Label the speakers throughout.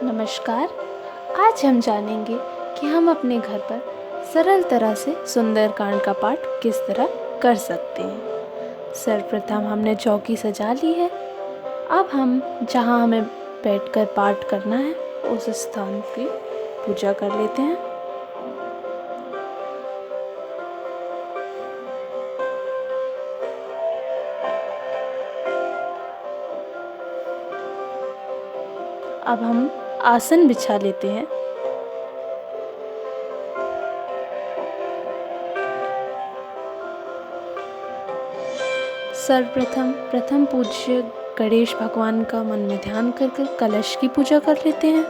Speaker 1: नमस्कार। आज हम जानेंगे कि हम अपने घर पर सरल तरह से सुंदरकांड का पाठ किस तरह कर सकते हैं। सर्वप्रथम हमने चौकी सजा ली है। अब हम जहां हमें बैठकर पाठ करना है उस स्थान की पूजा कर लेते हैं। अब हम आसन बिछा लेते हैं। सर्वप्रथम प्रथम पूज्य गणेश भगवान का मन में ध्यान कर कलश की पूजा कर लेते हैं।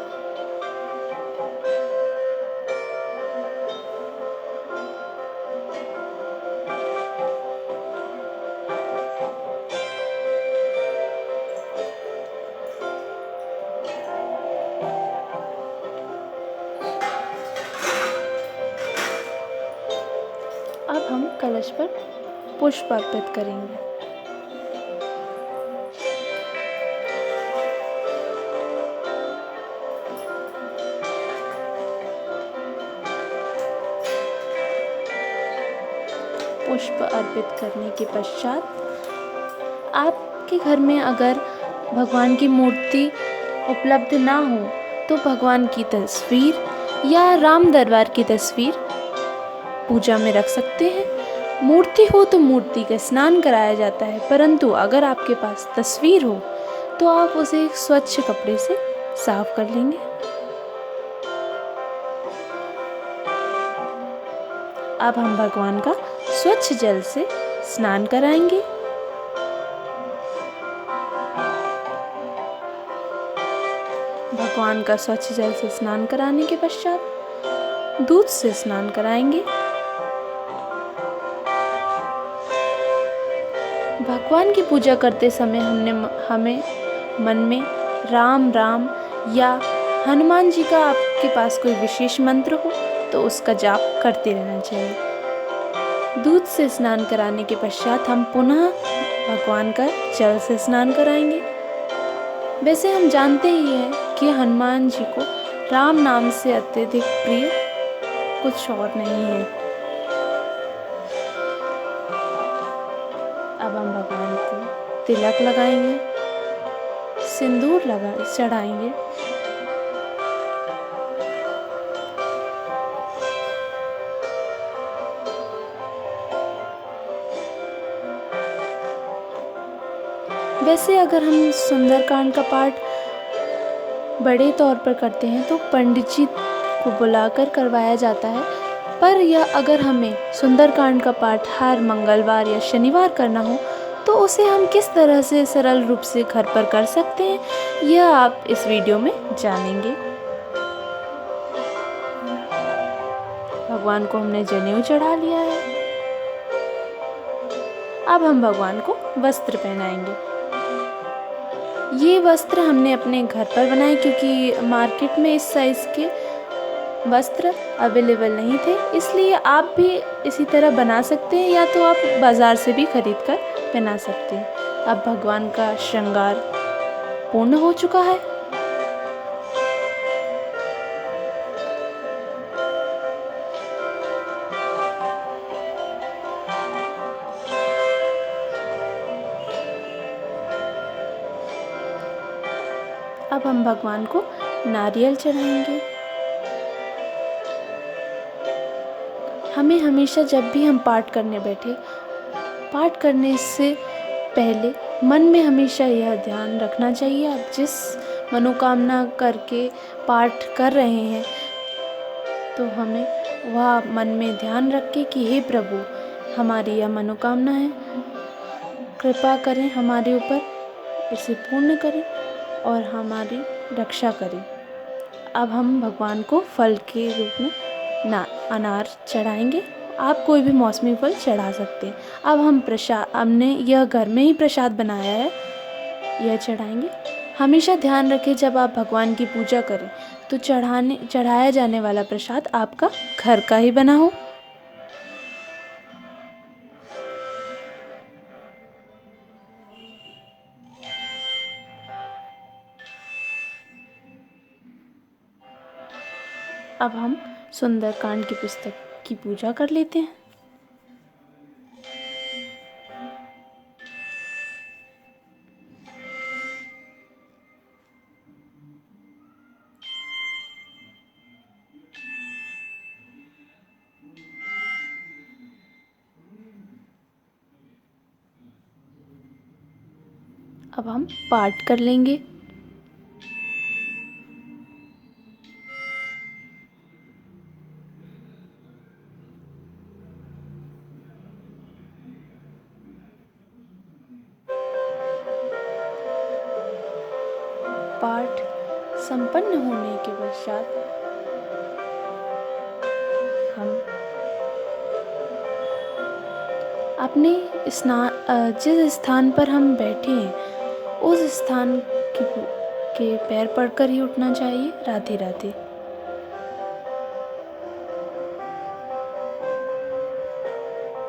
Speaker 1: अब हम कलश पर पुष्प अर्पित करेंगे। पुष्प अर्पित करने के पश्चात आपके घर में अगर भगवान की मूर्ति उपलब्ध ना हो तो भगवान की तस्वीर या राम दरबार की तस्वीर पूजा में रख सकते हैं। मूर्ति हो तो मूर्ति का स्नान कराया जाता है, परंतु अगर आपके पास तस्वीर हो तो आप उसे स्वच्छ कपड़े से साफ कर लेंगे। अब हम भगवान का स्वच्छ जल से स्नान कराएंगे। भगवान का स्वच्छ जल से स्नान कराने के पश्चात दूध से स्नान कराएंगे। भगवान की पूजा करते समय हमें मन में राम राम या हनुमान जी का आपके पास कोई विशेष मंत्र हो तो उसका जाप करते रहना चाहिए। दूध से स्नान कराने के पश्चात हम पुनः भगवान का जल से स्नान कराएंगे। वैसे हम जानते ही हैं कि हनुमान जी को राम नाम से अत्यधिक प्रिय कुछ और नहीं है। अब हम भगवान को तिलक लगाएंगे, सिंदूर चढ़ाएंगे। वैसे अगर हम सुंदरकांड का पाठ बड़े तौर पर करते हैं तो पंडित जी को बुलाकर करवाया जाता है, पर यह अगर हमें सुंदरकांड का पाठ हर मंगलवार या शनिवार करना हो तो उसे हम किस तरह से सरल रूप से घर पर कर सकते हैं, यह आप इस वीडियो में जानेंगे। भगवान को हमने जनेऊ चढ़ा लिया है। अब हम भगवान को वस्त्र पहनाएंगे। ये वस्त्र हमने अपने घर पर बनाए क्योंकि मार्केट में इस साइज़ के वस्त्र अवेलेबल नहीं थे, इसलिए आप भी इसी तरह बना सकते हैं या तो आप बाज़ार से भी खरीद कर पहना सकते हैं। अब भगवान का श्रृंगार पूर्ण हो चुका है। अब हम भगवान को नारियल चढ़ाएंगे। हमें हमेशा जब भी हम पाठ करने बैठे, पाठ करने से पहले मन में हमेशा यह ध्यान रखना चाहिए, आप जिस मनोकामना करके पाठ कर रहे हैं तो हमें वह मन में ध्यान रखें कि हे प्रभु, हमारी यह मनोकामना है, कृपा करें हमारे ऊपर, इसे पूर्ण करें और हमारी रक्षा करें। अब हम भगवान को फल के रूप में अनार चढ़ाएंगे। आप कोई भी मौसमी फल चढ़ा सकते हैं। अब हम हमने यह घर में ही प्रसाद बनाया है, यह चढ़ाएंगे। हमेशा ध्यान रखें जब आप भगवान की पूजा करें तो चढ़ाया जाने वाला प्रसाद आपका घर का ही बना हो। अब हम सुंदरकांड की पुस्तक की पूजा कर लेते हैं। अब हम पाठ कर लेंगे। पाठ संपन्न होने के पश्चात हम अपने जिस स्थान पर हम बैठे हैं उस स्थान के पैर पड़कर ही उठना चाहिए। राधे राधे।